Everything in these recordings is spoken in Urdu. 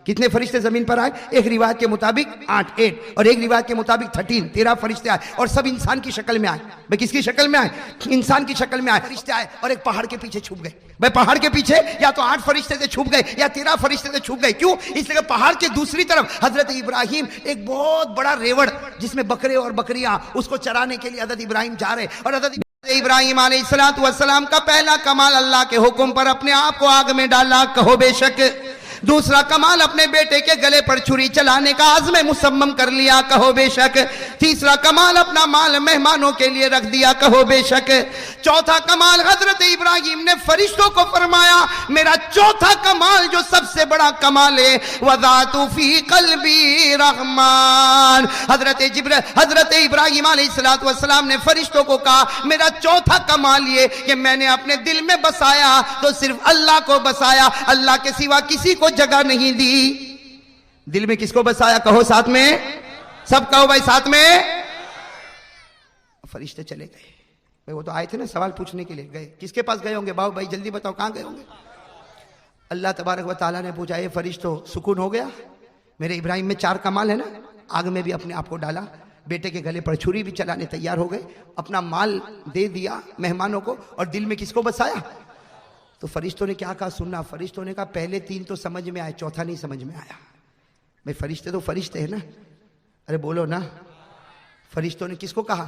کتنے فرشتے زمین پر آئے؟ ایک روایت کے مطابق 8 اور ایک روایت کے مطابق 13 فرشتے آئے اور سب انسان کی شکل میں آئے۔ بھئی کس کی شکل میں آئے؟ انسان کی شکل میں آئے۔ فرشتے آئے اور ایک پہاڑ کے پیچھے چھپ گئے۔ بھئی پہاڑ کے پیچھے یا تو 8 فرشتے سے چھپ گئے یا 13 فرشتے سے چھپ گئے۔ کیوں؟ اس لیے کہ پہاڑ کے دوسری طرف حضرت ابراہیم ایک بہت بڑا ریوڑ جس میں بکرے اور بکریاں اس کو چرانے کے لیے حضرت ابراہیم جا رہے، اور حضرت ابراہیم علیہ السلام کا پہلا کمال اللہ کے حکم پر اپنے آپ کو آگ میں ڈالا، کہو بے شک۔ دوسرا کمال اپنے بیٹے کے گلے پر چھری چلانے کا عزم مصمم کر لیا، کہو بے شک۔ تیسرا کمال اپنا مال مہمانوں کے لیے رکھ دیا، کہو بے شک۔ چوتھا کمال حضرت ابراہیم نے فرشتوں کو فرمایا، میرا چوتھا کمال جو سب سے بڑا کمال ہے، وَذَاتُ فِي قَلْبِي رَحْمَانِ۔ حضرت ابراہیم علیہ السلام نے فرشتوں کو کہا، میرا چوتھا کمال یہ کہ میں نے اپنے دل میں بسایا تو صرف اللہ کو بسایا، اللہ کے سوا کسی کو جگہ نہیں دی۔ دل میں کس کو بسایا؟ کہو ساتھ میں، سب کہو بھائی ساتھ میں۔ فرشتے چلے گئے۔ بھائی وہ تو آئے تھے نا سوال پوچھنے کے لیے، گئے کس کے پاس گئے ہوں گے؟ باؤ بھائی جلدی بتاؤ کہاں گئے ہوں گے؟ اللہ تبارک و تعالیٰ نے پوچھا، اے فرشتوں سکون ہو گیا؟ میرے ابراہیم میں 4 کمال ہے نا، آگ میں بھی اپنے آپ کو ڈالا، بیٹے کے گلے پر چھری بھی چلانے تیار ہو گئے، اپنا مال دے دیا مہمانوں کو، اور دل میں کس کو بسایا؟ تو فرشتوں نے کیا کہا سننا، فرشتوں نے کہا پہلے 3 تو سمجھ میں آئے، چوتھا نہیں سمجھ میں آیا۔ بھئی فرشتے تو فرشتے ہیں نا، ارے بولو نا۔ فرشتوں نے کس کو کہا؟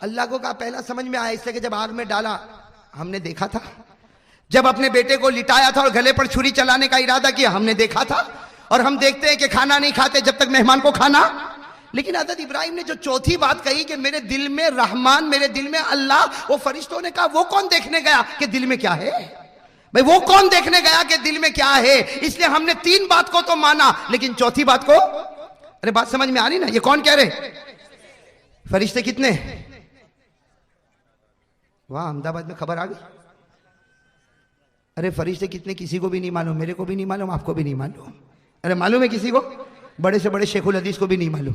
اللہ کو کہا پہلا سمجھ میں آیا، اس لیے کہ جب آگ میں ڈالا ہم نے دیکھا تھا، جب اپنے بیٹے کو لٹایا تھا اور گلے پر چھری چلانے کا ارادہ کیا ہم نے دیکھا تھا، اور ہم دیکھتے ہیں کہ کھانا نہیں کھاتے جب تک مہمان کو کھانا۔ لیکن حضرت ابراہیم نے جو چوتھی بات کہی کہ میرے دل میں رحمان، میرے دل میں اللہ، وہ فرشتوں نے کہا وہ کون دیکھنے گیا کہ دل میں کیا ہے؟ بھئی وہ کون دیکھنے گیا کہ دل میں کیا ہے؟ اس لیے ہم نے 3 بات کو تو مانا، لیکن چوتھی بات کو، ارے بات سمجھ میں آ رہی نا؟ یہ کون کہہ رہے؟ فرشتے کتنے؟ واہ احمدآباد میں خبر آ گئی۔ ارے فرشتے کتنے کسی کو بھی نہیں معلوم، میرے کو بھی نہیں معلوم، آپ کو بھی نہیں معلوم۔ ارے معلوم ہے کسی کو؟ بڑے سے بڑے شیخ الحدیث کو بھی نہیں معلوم،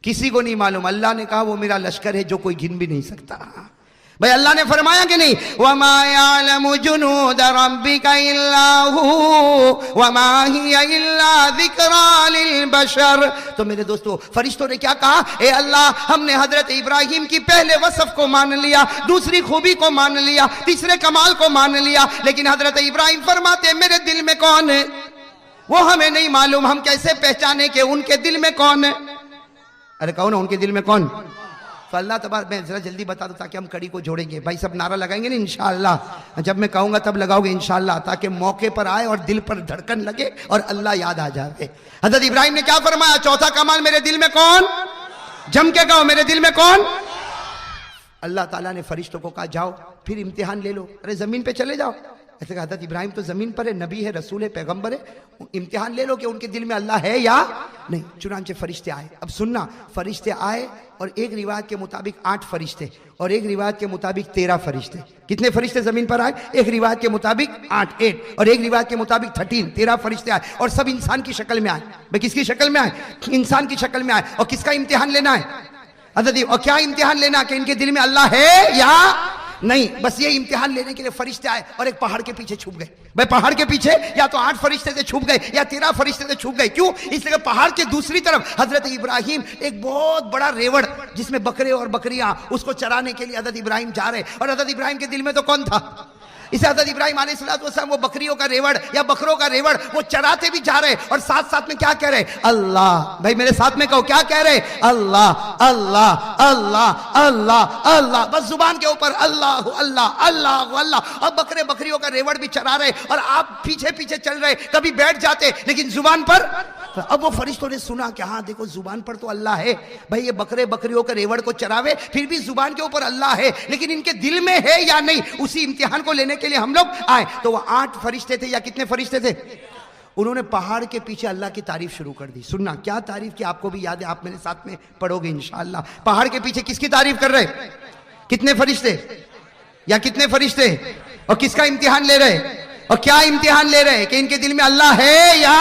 کسی کو نہیں معلوم۔ اللہ نے کہا وہ میرا لشکر ہے جو کوئی گن بھی نہیں سکتا۔ بھئی اللہ نے فرمایا کہ نہیں، وَمَا يَعْلَمُ جُنُودَ رَبِّكَ إِلَّا هُوَ وَمَا هِيَ إِلَّا ذِكْرَى لِلْبَشَرِ۔ تو میرے دوستو فرشتوں نے کیا کہا؟ اے اللہ ہم نے حضرت ابراہیم کی پہلے وصف کو مان لیا، دوسری خوبی کو مان لیا، تیسرے کمال کو مان لیا، لیکن حضرت ابراہیم فرماتے میرے دل میں کون ہے وہ ہمیں نہیں معلوم، ہم کیسے پہچانے کہ ان کے دل میں کون ہے؟ ارے کہو نا ان کے دل میں کون؟ فاللہ تبارک، میں ذرا جلدی بتا دوں تاکہ ہم کڑی کو جوڑیں گے۔ بھائی سب نعرہ لگائیں گے نا انشاءاللہ، جب میں کہوں گا تب لگاؤ گے انشاءاللہ، تاکہ موقع پر آئے اور دل پر دھڑکن لگے اور اللہ یاد آ جائے۔ حضرت ابراہیم نے کیا فرمایا؟ چوتھا کمال میرے دل میں کون؟ جم کے کہو میرے دل میں کون؟ اللہ تعالیٰ نے فرشتوں کو کہا جاؤ پھر امتحان لے لو۔ ارے زمین پہ چلے جاؤ، ایسے کہ حضرت ابراہیم تو زمین پر ہے، نبی ہے، رسول ہے، پیغمبر ہے، امتحان لے لو کہ ان کے دل میں اللہ ہے یا نہیں۔ چنانچہ فرشتے آئے۔ اب سننا، فرشتے آئے اور ایک روایت کے مطابق 8 فرشتے اور ایک روایت کے مطابق 13 فرشتے۔ کتنے فرشتے زمین پر آئے؟ ایک روایت کے مطابق 8 اور ایک روایت کے مطابق 13 فرشتے آئے اور سب انسان کی شکل میں آئے۔ بھئی کس کی شکل میں آئے؟ انسان کی شکل میں آئے۔ اور کس کا امتحان لینا ہے حضرت؟ اور کیا امتحان لینا کہ ان کے دل میں اللہ ہے یا نہیں؟ بس یہ امتحان لینے کے لیے فرشتے آئے اور ایک پہاڑ کے پیچھے چھپ گئے۔ بھئی پہاڑ کے پیچھے یا تو 8 فرشتے سے چھپ گئے یا 13 فرشتے سے چھپ گئے۔ کیوں؟ اس لیے کہ پہاڑ کے دوسری طرف حضرت ابراہیم ایک بہت بڑا ریوڑ جس میں بکرے اور بکریاں اس کو چرانے کے لیے حضرت ابراہیم جا رہے، اور حضرت ابراہیم کے دل میں تو کون تھا؟ اسے حضرت ابراہیم علیہ السلام وہ بکریوں کا ریوڑ یا بکروں کا ریوڑ وہ چراتے بھی جا رہے، اور ساتھ ساتھ میں کیا کہہ رہے؟ اللہ۔ بھائی میرے ساتھ میں کہو کیا کہہ رہے؟ اللہ اللہ اللہ اللہ اللہ، بس زبان کے اوپر اللہ اللہ اللہ اللہ، اور بکرے بکریوں کا ریوڑ بھی چرا رہے اور آپ پیچھے پیچھے چل رہے، کبھی بیٹھ جاتے لیکن زبان پر۔ اب وہ فرشتوں نے سنا کہ ہاں دیکھو زبان پر تو اللہ ہے، بھائی یہ بکرے بکریوں کا ریوڑ کو چراوے پھر بھی زبان کے اوپر اللہ ہے، لیکن ان کے دل میں ہے یا نہیں؟ اسی امتحان کو لینے کے لیے ہم لوگ آئے۔ تو وہ 8 فرشتے تھے یا کتنے فرشتے تھے؟ انہوں نے پہاڑ کے پیچھے اللہ کی تعریف شروع کر دی۔ سننا کیا تعریف کی، آپ کو بھی یاد ہے، آپ میرے ساتھ میں پڑھو گے انشاءاللہ۔ پہاڑ کے پیچھے کس کی تعریف کر رہے؟ کتنے فرشتے یا کتنے فرشتے؟ اور کس کا امتحان لے رہے؟ اور کیا امتحان لے رہے کہ ان کے دل میں اللہ ہے یا؟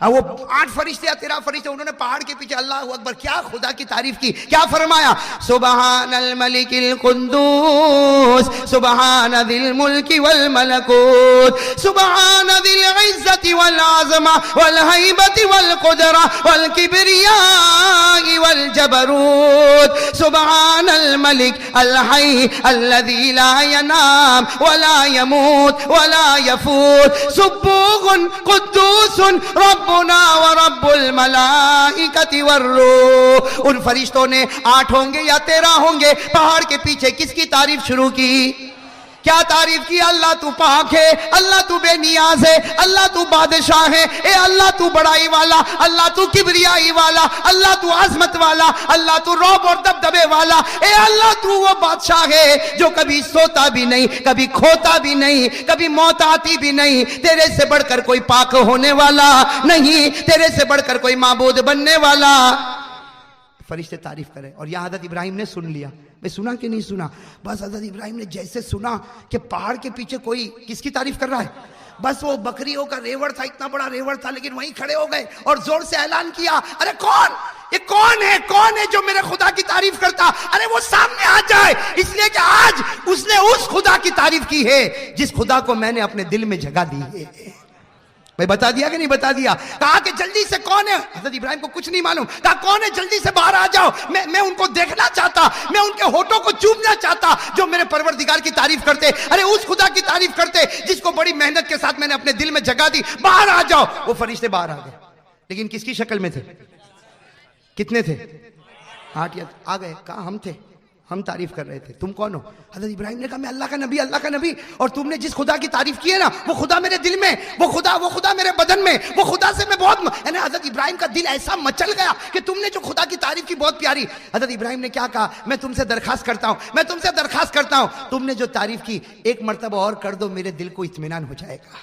اب وہ 8 فرشتے یا 13 فرشتے انہوں نے پہاڑ کے پیچھے اللہ اکبر کیا خدا کی تعریف کی، کیا فرمایا؟ سبحان الملک القدوس سبحان ذی الملک والملکوت سبحان ذی العزت والعظمہ والہیبت والقدرہ والکبریاء والجبروت سبحان الملک الحی الذی لا ینام ولا یموت ولا یفوت سبوح قدوس ربنا ورب الملائکۃ والروح۔ ان فرشتوں نے 8 ہوں گے یا 13 ہوں گے، پہاڑ کے پیچھے کس کی تعریف شروع کی؟ کیا تعریف کی؟ اللہ تو پاک ہے، اللہ تو بے نیاز ہے، اللہ تو بادشاہ ہے، اے اللہ تو بڑائی والا، اللہ تو کبریائی والا، اللہ تو عظمت والا، اللہ تو رعب اور دبدبے والا، اے اللہ تو وہ بادشاہ ہے جو کبھی سوتا بھی نہیں، کبھی کھوتا بھی نہیں، کبھی موت آتی بھی نہیں، تیرے سے بڑھ کر کوئی پاک ہونے والا نہیں، تیرے سے بڑھ کر کوئی معبود بننے والا۔ فرشتے تعریف کرے اور یہاں حضرت ابراہیم نے سن لیا۔ میں سنا کہ نہیں سنا؟ بس حضرت ابراہیم نے جیسے سنا کہ پہاڑ کے پیچھے کوئی کس کی تعریف کر رہا ہے، بس وہ بکریوں کا ریوڑ تھا، اتنا بڑا ریوڑ تھا، لیکن وہیں کھڑے ہو گئے اور زور سے اعلان کیا، ارے کون یہ کون ہے جو میرے خدا کی تعریف کرتا؟ ارے وہ سامنے آ جائے، اس لیے کہ آج اس نے اس خدا کی تعریف کی ہے جس خدا کو میں نے اپنے دل میں جگہ دی ہے۔ میں بتا دیا کہ نہیں بتا دیا؟ کہا کہ جلدی سے کون ہے؟ حضرت ابراہیم کو کچھ نہیں معلوم، کہا کون ہے؟ جلدی سے باہر آ جاؤ، میں ان کو دیکھنا چاہتا، میں ان کے ہونٹوں کو چومنا چاہتا جو میرے پروردگار کی تعریف کرتے، ارے اس خدا کی تعریف کرتے جس کو بڑی محنت کے ساتھ میں نے اپنے دل میں جگہ دی، باہر آ جاؤ۔ وہ فرشتے باہر آ گئے، لیکن کس کی شکل میں تھے؟ کتنے تھے؟ 8 یا آ گئے، کہا ہم تھے، ہم تعریف کر رہے تھے، تم کون ہو؟ حضرت ابراہیم نے کہا میں اللہ کا نبی، اور تم نے جس خدا کی تعریف کی ہے نا وہ خدا میرے دل میں، وہ خدا میرے بدن میں، وہ خدا سے میں بہت یعنی حضرت ابراہیم کا دل ایسا مچل گیا کہ تم نے جو خدا کی تعریف کی بہت پیاری۔ حضرت ابراہیم نے کیا کہا؟ میں تم سے درخواست کرتا ہوں، تم نے جو تعریف کی 1 مرتبہ اور کر دو، میرے دل کو اطمینان ہو جائے گا۔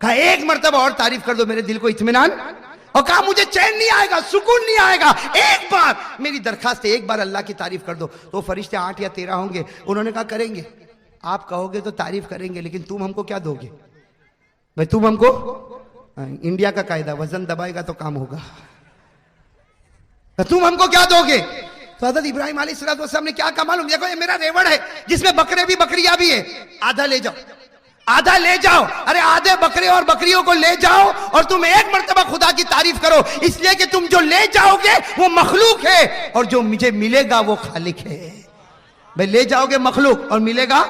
کہا 1 مرتبہ اور تعریف کر دو، میرے دل کو اطمینان، اور کہا مجھے چین نہیں آئے گا، سکون نہیں آئے گا، ایک بار میری درخواست ہے، ایک بار اللہ کی تعریف کر دو۔ تو فرشتے 8 یا 13 ہوں گے، انہوں نے کہا کریں گے، آپ کہو گے تو تعریف کریں گے، لیکن تم ہم کو کیا دو گے؟ بھائی تم ہم کو، انڈیا کا قاعدہ وزن دبائے گا تو کام ہوگا، تم ہم کو کیا دو گے؟ تو حضرت ابراہیم علیہ السلام نے کیا کہا معلوم؟ دیکھو یہ میرا ریوڑ ہے جس میں بکرے بھی بکریاں بھی ہے، آدھا لے جاؤ، ارے آدھے بکرے اور بکریوں کو لے جاؤ اور تم 1 مرتبہ خدا کی تعریف کرو، اس لیے کہ تم جو لے جاؤ گے وہ مخلوق ہے اور جو مجھے ملے گا وہ خالق ہے۔ بھئی لے جاؤ گے مخلوق اور ملے گا،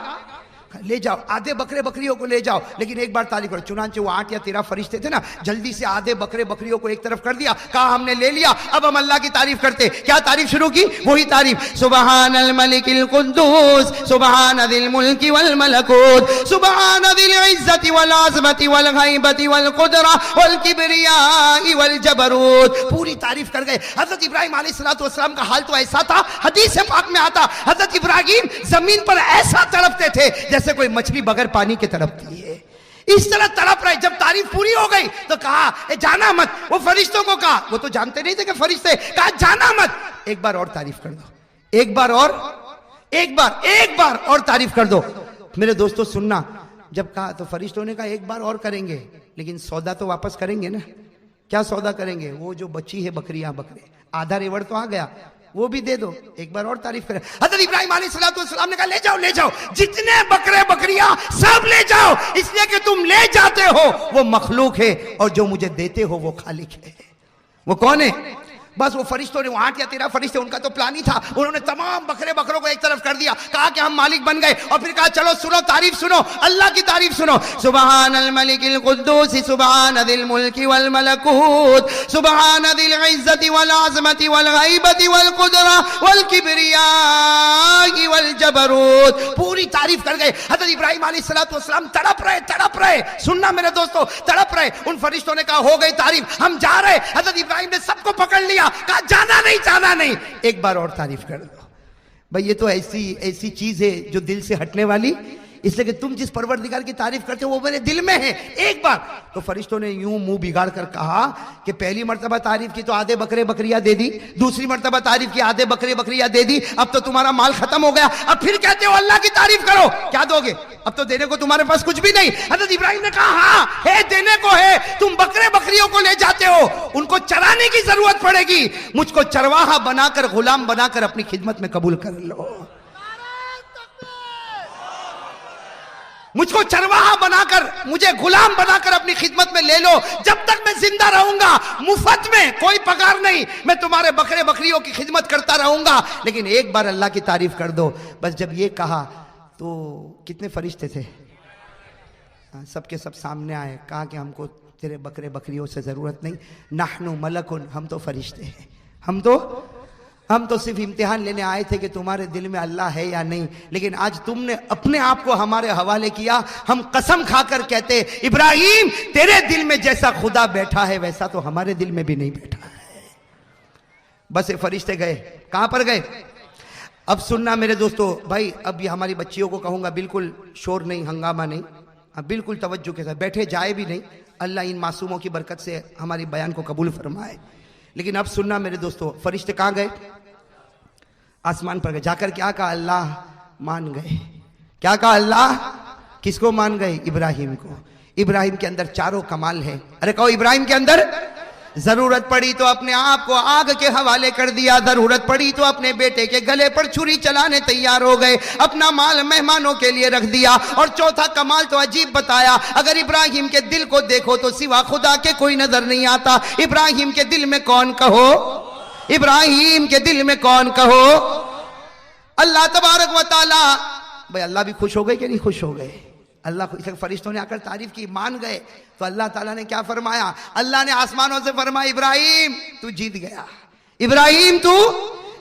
لے جاؤ آدھے بکرے بکریوں کو لے جاؤ، لیکن ایک بار تعریف کرو۔ چنانچہ وہ 8 یا 13 فرشتے تھے نا، جلدی سے آدھے بکرے بکریوں کو ایک طرف کر دیا، کہا ہم نے لے لیا، اب ہم اللہ کی تعریف کرتے۔ کیا تعریف شروع کی؟ وہی تعریف، سبحان الملک القدوس سبحان ذی الملک والملکوت سبحان ذی العزت والعظمت والغیبت والقدرہ والکبریاء والجبروت، پوری تعریف کر گئے۔ حضرت ابراہیم علیہ السلام کا حال تو ایسا تھا، حدیث پاک میں آتا حضرت ابراہیم زمین پر ایسا تڑپتے تھے جیسے کوئی مچھلی بغیر پانی کے تڑپتی ہے، اس طرح تڑپ رہے۔ جب تعریف پوری ہو گئی تو کہا اے جانا مت، وہ فرشتوں کو کہا، وہ تو جانتے نہیں تھے کہ فرشتے، کہا جانا مت، ایک بار اور تعریف کر دو، ایک بار اور تعریف کر دو۔ میرے دوستو سننا، جب کہا تو فرشتوں نے کہا ایک بار اور کریں گے، لیکن سودا تو واپس کریں گے نا۔ کیا سودا کریں گے؟ وہ جو بچی ہے بکریاں بکرے، آدھا ریوڑ تو آ گیا، وہ بھی دے دو، ایک بار اور تعریف کریں۔ حضرت ابراہیم علیہ السلام نے کہا لے جاؤ جتنے بکرے بکریاں سب لے جاؤ، اس لیے کہ تم لے جاتے ہو وہ مخلوق ہے اور جو مجھے دیتے ہو وہ خالق ہے۔ وہ کون ہے؟ بس وہ فرشتوں نے، وہ 8 یا 13 فرشتے، ان کا تو پلان ہی تھا، انہوں نے تمام بکرے بکروں کو ایک طرف کر دیا، کہا کہ ہم مالک بن گئے، اور پھر کہا چلو سنو تعریف، سنو اللہ کی تعریف سنو، سبحان الملک القدوس سبحان ذی الملک والملکوت سبحان ذی العزت والعظمت والغیبت والقدرہ والکبریاء والجبروت، پوری تعریف کر گئے۔ حضرت ابراہیم علیہ السلام تڑپ رہے، سننا میرے دوستو، تڑپ رہے۔ ان فرشتوں نے کہا ہو گئی تعریف، ہم جا رہے۔ حضرت ابراہیم نے سب کو پکڑ لیا، کہا جانا نہیں، ایک بار اور تعریف کر دو۔ بھئی یہ تو ایسی چیز ہے جو دل سے ہٹنے والی اس لیے کہ تم جس پروردگار کی تعریف کرتے ہو وہ میرے دل میں ہے. ایک بار تو فرشتوں نے یوں منہ بگاڑ کر کہا کہ پہلی مرتبہ تعریف کی تو آدھے بکرے بکریاں دے دی, دوسری مرتبہ تعریف کی آدھے بکرے بکریاں دے دی, اب تو تمہارا مال ختم ہو گیا, اب پھر کہتے ہو اللہ کی تعریف کرو, کیا دو گے؟ اب تو دینے کو تمہارے پاس کچھ بھی نہیں. حضرت ابراہیم نے کہا ہاں ہے, دینے کو ہے, تم بکرے بکریوں کو لے جاتے ہو, ان کو چرانے کی ضرورت پڑے گی, مجھ کو چرواہا بنا کر, غلام بنا کر اپنی خدمت میں قبول کر لو. مجھ کو چرواہا بنا کر, مجھے غلام بنا کر اپنی خدمت میں لے لو, جب تک میں زندہ رہوں گا مفت میں, کوئی پگار نہیں, میں تمہارے بکرے بکریوں کی خدمت کرتا رہوں گا, لیکن ایک بار اللہ کی تعریف کر دو. بس جب یہ کہا تو کتنے فرشتے تھے, سب کے سب سامنے آئے, کہا کہ ہم کو تیرے بکرے بکریوں سے ضرورت نہیں, نحنو ملکن, ہم تو فرشتے ہیں, ہم تو صرف امتحان لینے آئے تھے کہ تمہارے دل میں اللہ ہے یا نہیں, لیکن آج تم نے اپنے آپ کو ہمارے حوالے کیا. ہم قسم کھا کر کہتے ابراہیم تیرے دل میں جیسا خدا بیٹھا ہے ویسا تو ہمارے دل میں بھی نہیں بیٹھا ہے. بس یہ فرشتے گئے, کہاں پر گئے؟ اب سننا میرے دوستو بھائی, اب یہ ہماری بچیوں کو کہوں گا بالکل شور نہیں, ہنگامہ نہیں, بالکل توجہ کے ساتھ بیٹھے, جائے بھی نہیں. اللہ ان معصوموں کی برکت سے ہماری بیان کو قبول فرمائے. لیکن اب سننا میرے دوستو, فرشتے کہاں گئے؟ آسمان پر گئے. جا کر کیا کہا؟ اللہ مان گئے. کیا کہا اللہ؟ کس کو مان گئے؟ ابراہیم کو. ابراہیم کے اندر چاروں کمال ہے. ارے کہو ابراہیم کے اندر ضرورت پڑی تو اپنے آپ کو آگ کے حوالے کر دیا, ضرورت پڑی تو اپنے بیٹے کے گلے پر چھری چلانے تیار ہو گئے, اپنا مال مہمانوں کے لیے رکھ دیا. اور چوتھا کمال تو عجیب بتایا, اگر ابراہیم کے دل کو دیکھو تو سوا خدا کے کوئی نظر نہیں آتا. ابراہیم کے دل میں کون کہو, ابراہیم کے دل میں کون کہو؟ اللہ تبارک و تعالی. بھئی اللہ بھی خوش ہو گئے کہ نہیں خوش ہو گئے؟ اللہ فرشتوں نے آ کر تعریف کی, مان گئے, تو اللہ تعالیٰ نے کیا فرمایا؟ اللہ نے آسمانوں سے فرمایا ابراہیم تو جیت گیا, ابراہیم تو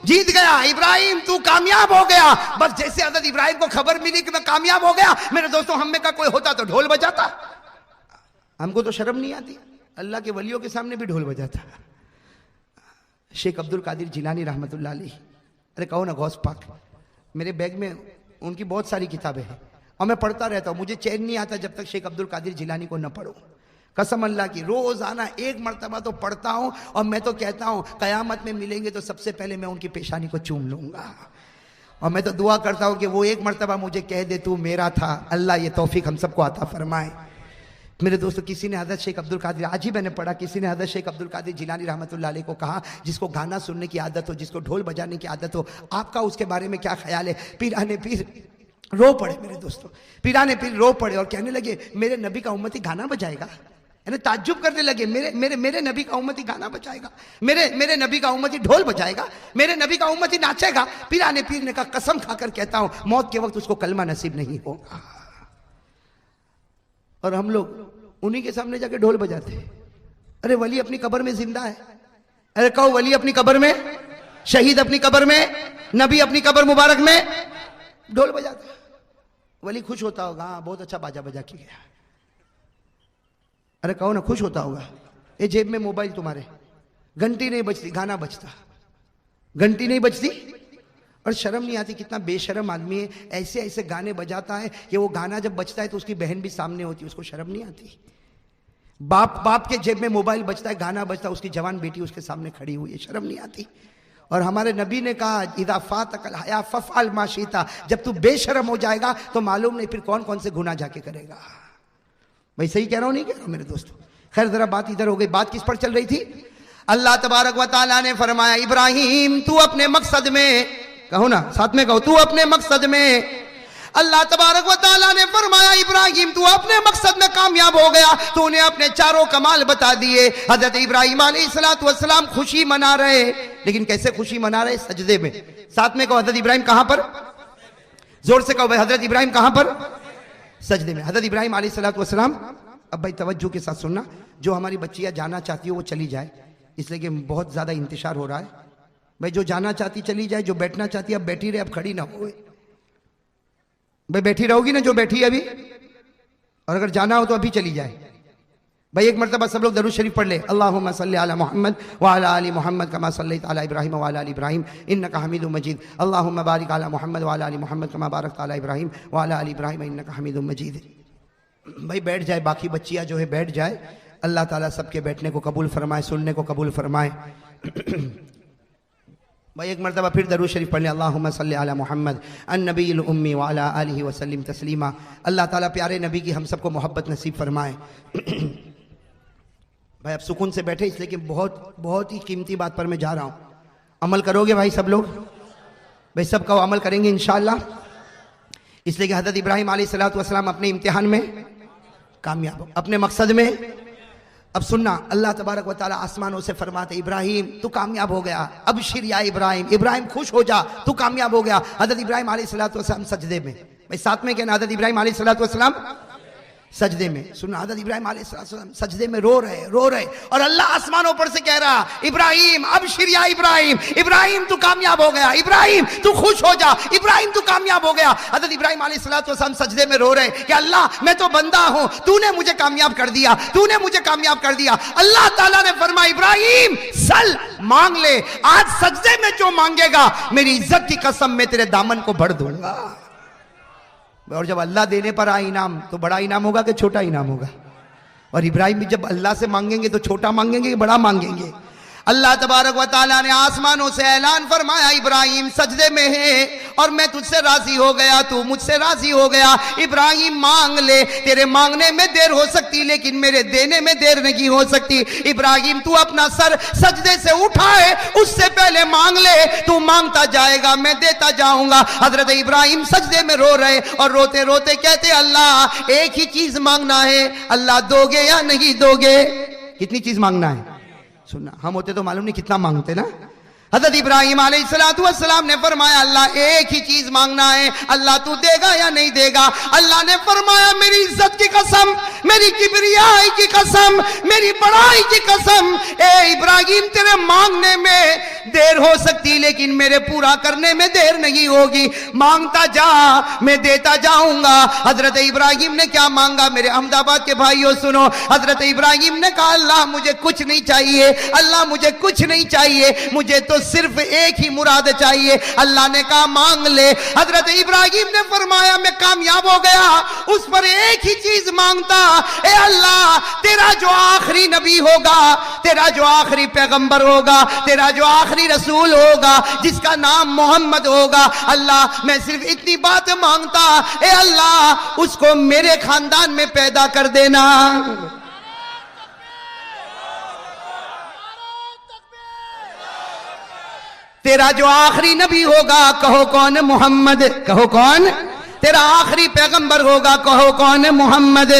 جیت گیا, ابراہیم تو کامیاب ہو گیا. بس جیسے حضرت ابراہیم کو خبر ملی کہ میں کامیاب ہو گیا, میرے دوستوں ہم میں کا کوئی ہوتا تو ڈھول بجاتا. ہم کو تو شرم نہیں آتی, اللہ کے ولیوں کے سامنے بھی ڈھول بجاتا. شیخ عبد القادر جیلانی رحمۃ اللہ علیہ, ارے کہو نا غوث پاک, میرے بیگ میں ان کی بہت ساری کتابیں ہیں اور میں پڑھتا رہتا ہوں, مجھے چین نہیں آتا جب تک شیخ عبد القادر جیلانی کو نہ پڑھوں. قسم اللہ کی روزانہ ایک مرتبہ تو پڑھتا ہوں, اور میں تو کہتا ہوں قیامت میں ملیں گے تو سب سے پہلے میں ان کی پیشانی کو چوم لوں گا, اور میں تو دعا کرتا ہوں کہ وہ ایک مرتبہ مجھے کہہ دے تو میرا تھا. اللہ یہ توفیق ہم سب کو عطا فرمائے. میرے دوستو کسی نے حضرت شیخ عبد القادر, آج ہی میں نے پڑھا, کسی نے حضرت شیخ عبد القادر جیلانی رحمۃ اللہ علیہ کو کہا, جس کو گانا سننے کی عادت ہو, جس کو ڈھول بجانے کی عادت ہو, آپ کا اس کے بارے میں کیا خیال ہے؟ پیرانے پیر رو پڑے میرے دوستو, پیرانے پیر رو پڑے اور کہنے لگے میرے نبی کا امتی گانا بجائے گا. یعنی تعجب کرنے لگے, میرے نبی کا امتی گانا بجائے گا, میرے نبی کا امتی ڈھول بجائے گا, میرے نبی کا امتی ناچے گا. پیرانے پیر نے کہا قسم کھا کر کہتا ہوں موت کے وقت اس کو کلمہ نصیب نہیں ہوگا. اور ہم لوگ انہی کے سامنے جا کے ڈھول بجاتے. ارے ولی اپنی قبر میں زندہ ہے, ارے کہو ولی اپنی قبر میں, شہید اپنی قبر میں, نبی اپنی قبر مبارک میں ڈھول بجاتے. ولی خوش ہوتا ہوگا, ہاں بہت اچھا باجا بجا کے گیا. ارے کہو نا خوش ہوتا ہوگا. یہ جیب میں موبائل تمہارے, گھنٹی نہیں بجتی, گانا بجتا, گھنٹی نہیں بجتی, اور شرم نہیں آتی. کتنا بے شرم آدمی ہے, ایسے ایسے گانے بجاتا ہے کہ وہ گانا جب بجتا ہے تو اس کی بہن بھی سامنے ہوتی ہے, اس کو شرم نہیں آتی. باپ کے جیب میں موبائل بجتا ہے, گانا بجتا ہے, اس کی جوان بیٹی اس کے سامنے کھڑی ہوئی ہے, شرم نہیں آتی. اور ہمارے نبی نے کہا اذا فاتک الحیا فافعل ما شئت, جب تو بے شرم ہو جائے گا تو معلوم نہیں پھر کون کون سے گناہ جا کے کرے گا. بھائی صحیح کہہ رہا ہوں نہیں کہہ رہا ہوں میرے دوستو؟ خیر ذرا بات ادھر ہو گئی. بات کس پر چل رہی تھی؟ اللہ تبارک و تعالیٰ نے فرمایا ابراہیم تو اپنے مقصد میں, کہو نا ساتھ میں کہو, تو اپنے مقصد میں. اللہ تبارک و تعالیٰ نے فرمایا ابراہیم تو اپنے مقصد میں کامیاب ہو گیا, تو انہیں اپنے چاروں کمال بتا دیے. حضرت ابراہیم علیہ السلام خوشی منا رہے, لیکن کیسے خوشی منا رہے؟ سجدے میں. ساتھ میں کہو حضرت ابراہیم کہاں پر؟ زور سے کہو بھائی, حضرت ابراہیم کہاں پر؟ سجدے میں. حضرت ابراہیم علیہ السلام, اب بھائی توجہ کے ساتھ سننا, جو ہماری بچیاں جانا چاہتی ہو وہ چلی جائے, اس لیے کہ بہت زیادہ انتشار ہو رہا ہے. بھائی جو جانا چاہتی چلی جائے, جو بیٹھنا چاہتی اب بیٹھی رہے, اب کھڑی نہ ہوئے. بھائی بیٹھی رہو گی نا جو بیٹھی ہے ابھی, اور اگر جانا ہو تو ابھی چلی جائے. بھائی ایک مرتبہ سب لوگ درود شریف پڑھ لیں. اللہم صلی علی محمد وعلی آل محمد کما صلیت علی ابراہیم وعلی آل ابراہیم انک حمید مجید. اللہم بارک علی محمد وعلی آل محمد کما بارکت علی ابراہیم وعلی آل ابراہیم انک حمید مجید. بھائی بیٹھ جائے, باقی بچیاں جو ہے بیٹھ جائے. اللہ تعالیٰ سب کے بیٹھنے کو قبول فرمائے, سننے کو قبول فرمائے. بھائی ایک مرتبہ پھر درود شریف پڑھ لیں. اللہم صلی علی محمد النبی الامی وعلی آلہ وسلم تسلیما. اللہ تعالیٰ پیارے نبی کی ہم سب کو محبت نصیب فرمائے. بھائی اب سکون سے بیٹھے, اس لیے کہ بہت ہی قیمتی بات پر میں جا رہا ہوں. عمل کرو گے بھائی سب لوگ؟ بھائی سب کا عمل کریں گے انشاءاللہ. اس لیے کہ حضرت ابراہیم علیہ السلام اپنے امتحان میں کامیاب ہو, اپنے مقصد میں. اب سننا, اللہ تبارک و تعالیٰ آسمانوں سے فرماتے ابراہیم تو کامیاب ہو گیا, ابشر یا ابراہیم, ابراہیم خوش ہو جا تو کامیاب ہو گیا. حضرت ابراہیم علیہ السلام سجدے میں. بھائی ساتھ میں کہنا, حضرت ابراہیم علیہ السلام سجدے میں. سننا, حضرت ابراہیم علیہ السلام سجدے میں رو رہے اور اللہ آسمانوں پر سے کہہ رہا ابراہیم ابشر یا ابراہیم, ابراہیم تو کامیاب ہو گیا, ابراہیم تو خوش ہو جا, ابراہیم تو کامیاب ہو گیا. حضرت ابراہیم علیہ السلام سجدے میں رو رہے کہ اللہ میں تو بندہ ہوں, تو نے مجھے کامیاب کر دیا, تو نے مجھے کامیاب کر دیا. اللہ تعالیٰ نے فرمایا ابراہیم سل, مانگ لے, آج سجدے میں جو مانگے گا میری عزت کی قسم میں تیرے دامن کو بھر دوں گا. اور جب اللہ دینے پر آئے انعام تو بڑا انعام ہوگا کہ چھوٹا انعام ہوگا؟ اور ابراہیم بھی جب اللہ سے مانگیں گے تو چھوٹا مانگیں گے کہ بڑا مانگیں گے؟ اللہ تبارک و تعالیٰ نے آسمانوں سے اعلان فرمایا ابراہیم سجدے میں ہے اور میں تجھ سے راضی ہو گیا, تو مجھ سے راضی ہو گیا. ابراہیم مانگ لے, تیرے مانگنے میں دیر ہو سکتی لیکن میرے دینے میں دیر نہیں ہو سکتی. ابراہیم تو اپنا سر سجدے سے اٹھائے اس سے پہلے مانگ لے, تو مانگتا جائے گا میں دیتا جاؤں گا. حضرت ابراہیم سجدے میں رو رہے اور روتے روتے کہتے اللہ ایک ہی چیز مانگنا ہے, اللہ دو گے یا نہیں دو گے؟ کتنی چیز مانگنا ہے؟ سننا, ہم ہوتے تو معلوم نہیں کتنا مانگتے نا. حضرت ابراہیم علیہ السلام نے فرمایا اللہ ایک ہی چیز مانگنا ہے, اللہ تو دے گا یا نہیں دے گا؟ اللہ نے فرمایا میری عزت کی قسم, میری کبریائی کی قسم, میری بڑائی کی قسم, اے ابراہیم تیرے مانگنے میں دیر ہو سکتی لیکن میرے پورا کرنے میں دیر نہیں ہوگی. مانگتا جا میں دیتا جاؤں گا. حضرت ابراہیم نے کیا مانگا میرے احمد آباد کے بھائیوں سنو. حضرت ابراہیم نے کہا اللہ مجھے کچھ نہیں چاہیے, اللہ مجھے کچھ نہیں چاہیے, مجھے تو صرف ایک ہی مراد چاہیے. اللہ نے کہا مانگ لے. حضرت ابراہیم نے فرمایا میں کامیاب ہو گیا, اس پر ایک ہی چیز مانگتا, اے اللہ تیرا جو آخری نبی ہوگا, تیرا جو آخری پیغمبر ہوگا, تیرا جو آخری رسول ہوگا جس کا نام محمد ہوگا, اللہ میں صرف اتنی بات مانگتا, اے اللہ اس کو میرے خاندان میں پیدا کر دینا. تیرا جو آخری نبی ہوگا کہو کون؟ محمد. کہو کون؟ تیرا آخری پیغمبر ہوگا کہو کون؟ محمد.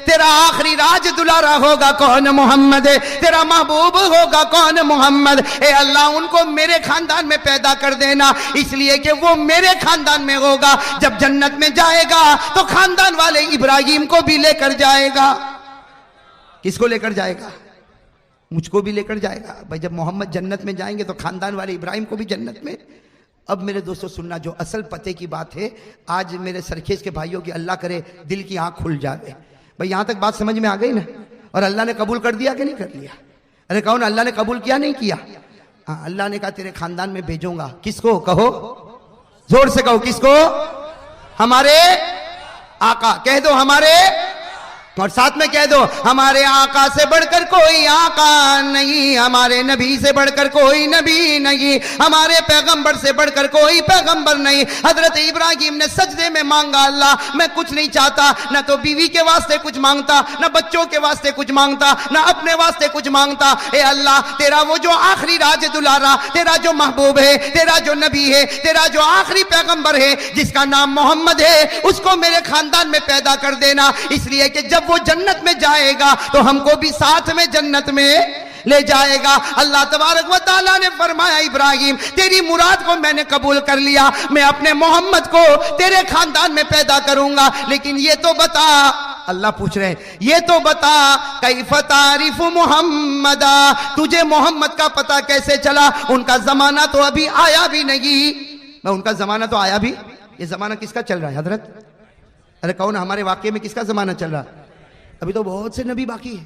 تیرا آخری راج دلارا ہوگا کون؟ محمد. تیرا محبوب ہوگا کون؟ محمد. اے اللہ ان کو میرے خاندان میں پیدا کر دینا, اس لیے کہ وہ میرے خاندان میں ہوگا. جب جنت میں جائے گا تو خاندان والے ابراہیم کو بھی لے کر جائے گا. کس کو لے کر جائے گا؟ مجھ کو بھی لے کر جائے گا. بھائی جب محمد جنت میں جائیں گے تو خاندان والے ابراہیم کو بھی جنت میں. اب میرے دوستو سننا, جو اصل پتے کی بات ہے, آج میرے سرخیز کے بھائیوں کی اللہ کرے دل کی آنکھ کھل جائے. بھائی یہاں تک بات سمجھ میں آ گئی نا؟ اور اللہ نے قبول کر دیا کہ نہیں کر لیا؟ ارے کہو نا, اللہ نے قبول کیا نہیں کیا؟ ہاں, اللہ نے کہا تیرے خاندان میں بھیجوں گا. کس کو؟ کہو زور سے, کہو کس کو؟ ہمارے آقا. کہہ دو ہمارے, اور ساتھ میں کہہ دو ہمارے آقا سے بڑھ کر کوئی آقا نہیں, ہمارے نبی سے بڑھ کر کوئی نبی نہیں, ہمارے پیغمبر سے بڑھ کر کوئی پیغمبر نہیں. حضرت ابراہیم نے سجدے میں مانگا اللہ میں کچھ نہیں چاہتا, نہ تو بیوی کے واسطے کچھ مانگتا, نہ بچوں کے واسطے کچھ مانگتا, نہ اپنے واسطے کچھ مانگتا. اے اللہ تیرا وہ جو آخری راج دلارا, تیرا جو محبوب ہے, تیرا جو نبی ہے, تیرا جو آخری پیغمبر ہے جس کا نام محمد ہے, اس کو میرے خاندان میں پیدا کر دینا. اس لیے کہ جب وہ جنت میں جائے گا تو ہم کو بھی ساتھ میں جنت میں لے جائے گا. اللہ تبارک و تعالیٰ نے فرمایا ابراہیم تیری مراد کو میں نے قبول کر لیا, میں اپنے محمد کو تیرے خاندان میں پیدا کروں گا, لیکن یہ تو بتا, اللہ پوچھ رہے ہیں یہ تو بتا کیف تعریف محمدا, تجھے محمد کا پتہ کیسے چلا؟ ان کا زمانہ تو ابھی آیا بھی نہیں. ان کا زمانہ تو آیا بھی, یہ زمانہ کس کا چل رہا ہے حضرت؟ ارے کہو نا ہمارے واقعے میں کس کا زمانہ چل رہا ہے؟ ابھی تو بہت سے نبی باقی ہیں.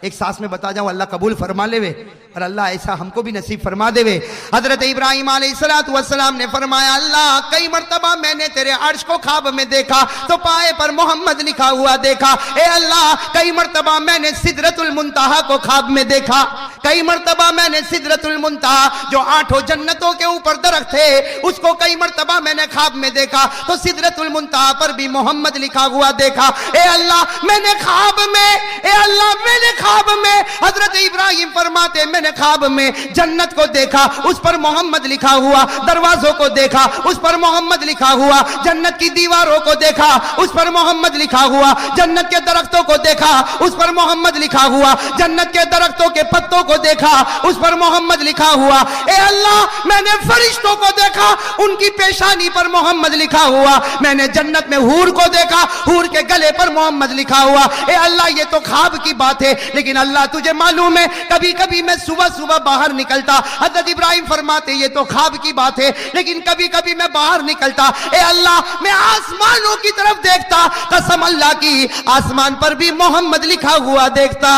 ایک سانس میں بتا جاؤ اللہ قبول فرما لے وے اور اللہ ایسا ہم کو بھی نصیب فرما دے وے. حضرت ابراہیم علیہ السلام نے فرمایا اللہ کئی مرتبہ میں نے تیرے عرش کو خواب میں دیکھا تو پائے پر محمد لکھا ہوا دیکھا. اے اللہ کئی مرتبہ میں نے سدرۃ المنتہا کو خواب میں دیکھا, کئی مرتبہ میں نے سدرۃ المنتہا جو 8 جنتوں کے اوپر درخت ہے اس کو کئی مرتبہ میں نے خواب میں دیکھا تو سدرۃ المنتہا پر بھی محمد لکھا ہوا دیکھا. اے اللہ میں نے خواب میں, اے اللہ میں نے خواب میں, حضرت ابراہیم فرماتے میں نے خواب میں جنت کو دیکھا اس پر محمد لکھا ہوا, دروازوں کو دیکھا اس پر محمد لکھا ہوا, جنت کی دیواروں کو دیکھا اس پر محمد لکھا ہوا, جنت کے درختوں کو دیکھا اس پر محمد لکھا ہوا, جنت کے درختوں کے پتوں کو دیکھا اس پر محمد لکھا ہوا. اے اللہ میں نے فرشتوں کو دیکھا ان کی پیشانی پر محمد لکھا ہوا, میں نے جنت میں حور کو دیکھا حور کے گلے پر محمد لکھا ہوا. اے اللہ یہ تو خواب کی بات ہے لیکن اللہ تجھے معلوم ہے کبھی کبھی میں صبح صبح باہر نکلتا, حضرت ابراہیم فرماتے یہ تو خواب کی بات ہے لیکن کبھی کبھی میں باہر نکلتا, اے اللہ میں آسمانوں کی طرف دیکھتا, قسم اللہ کی آسمان پر بھی محمد لکھا ہوا دیکھتا.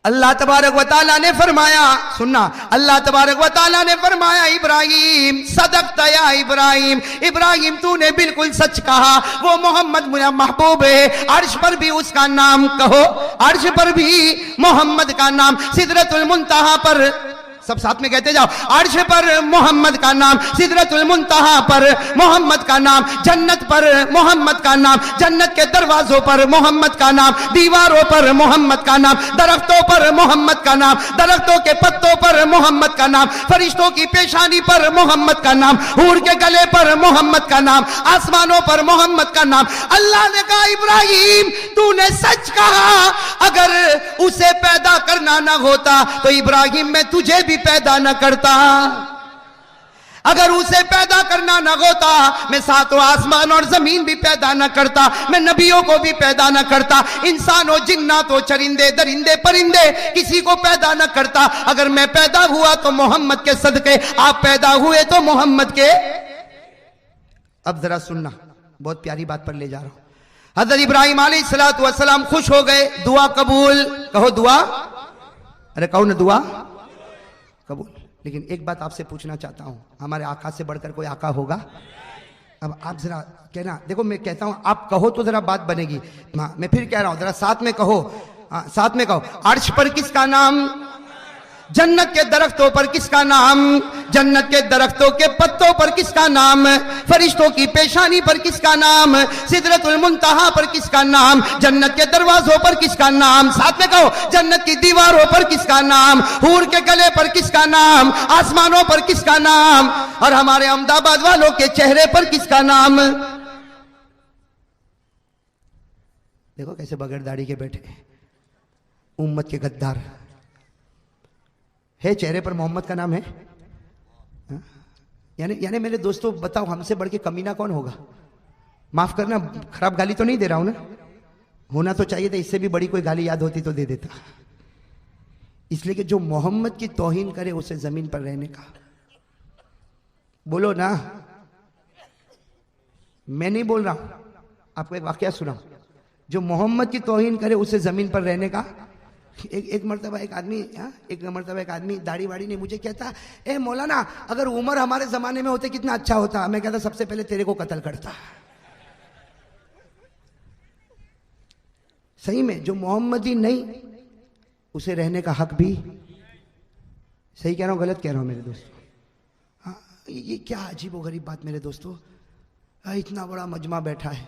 اللہ تبارک و تعالیٰ نے فرمایا, سننا, اللہ تبارک و تعالیٰ نے فرمایا ابراہیم صدقت یا ابراہیم, ابراہیم تو نے بالکل سچ کہا, وہ محمد میرا محبوب ہے, عرش پر بھی اس کا نام کہو, عرش پر بھی محمد کا نام, سدرۃ المنتہا پر, سب ساتھ میں کہتے جاؤ, عرش پر محمد کا نام, سدرۃ المنتہا پر محمد کا نام, جنت پر محمد کا نام, جنت کے دروازوں پر محمد کا نام, دیواروں پر محمد کا نام, درختوں پر محمد کا نام, درختوں کے پتوں پر محمد کا نام, فرشتوں کی پیشانی پر محمد کا نام, حور کے گلے پر محمد کا نام, آسمانوں پر محمد کا نام. اللہ نے کہا ابراہیم تو نے سچ کہا, اگر اسے پیدا کرنا نہ ہوتا تو ابراہیم میں تجھے بھی پیدا نہ کرتا, اگر اسے پیدا کرنا نہ ہوتا میں 7 آسمان اور زمین بھی پیدا نہ کرتا, میں نبیوں کو بھی پیدا نہ کرتا, انسانوں جناتوں چرندے درندے پرندے کسی کو پیدا نہ کرتا, اگر میں پیدا ہوا تو محمد کے صدقے, آپ پیدا ہوئے تو محمد کے. اب ذرا سننا, بہت پیاری بات پر لے جا رہا ہوں. حضرت ابراہیم علیہ السلام خوش ہو گئے, دعا قبول, کہو دعا, ارے کہو نا دعا قبول. لیکن ایک بات آپ سے پوچھنا چاہتا ہوں, ہمارے آقا سے بڑھ کر کوئی آقا ہوگا؟ اب آپ ذرا کہنا, دیکھو میں کہتا ہوں آپ کہو تو ذرا بات بنے گی, میں پھر کہہ رہا ہوں ذرا ساتھ میں کہو, ساتھ میں کہو, عرش پر کس کا نام, جنت کے درختوں پر کس کا نام, جنت کے درختوں کے پتوں پر کس کا نام, فرشتوں کی پیشانی پر کس کا نام, سدرۃ المنتہا پر کس کا نام, جنت کے دروازوں پر کس کا نام, ساتھ میں کہو, جنت کی دیواروں پر کس کا نام, حور کے گلے پر کس کا نام, آسمانوں پر کس کا نام, اور ہمارے احمد آباد والوں کے چہرے پر کس کا نام. دیکھو کیسے بغیر داڑھی کے بیٹھے, امت کے غدار ہے, چہرے پر محمد کا نام ہے. یعنی میرے دوستو بتاؤ ہم سے بڑھ کے کمینہ کون ہوگا؟ معاف کرنا, خراب گالی تو نہیں دے رہا ہوں نا, ہونا تو چاہیے تھا, اس سے بھی بڑی کوئی گالی یاد ہوتی تو دے دیتا, اس لیے کہ جو محمد کی توہین کرے اسے زمین پر رہنے کا, بولو نا, میں نہیں بول رہا ہوں, آپ کو ایک واقعہ سناؤں, جو محمد کی توہین کرے اسے زمین پر رہنے کا. ایک مرتبہ ایک آدمی داڑھی واڑی نہیں, مجھے کہتا اے مولانا اگر عمر ہمارے زمانے میں ہوتے کتنا اچھا ہوتا. میں کہتا سب سے پہلے تیرے کو قتل کرتا. صحیح میں جو محمدی نہیں اسے رہنے کا حق بھی, صحیح کہہ رہا ہوں غلط کہہ رہا ہوں میرے دوستو؟ یہ کیا عجیب و غریب بات میرے دوستو, اتنا بڑا مجمع بیٹھا ہے,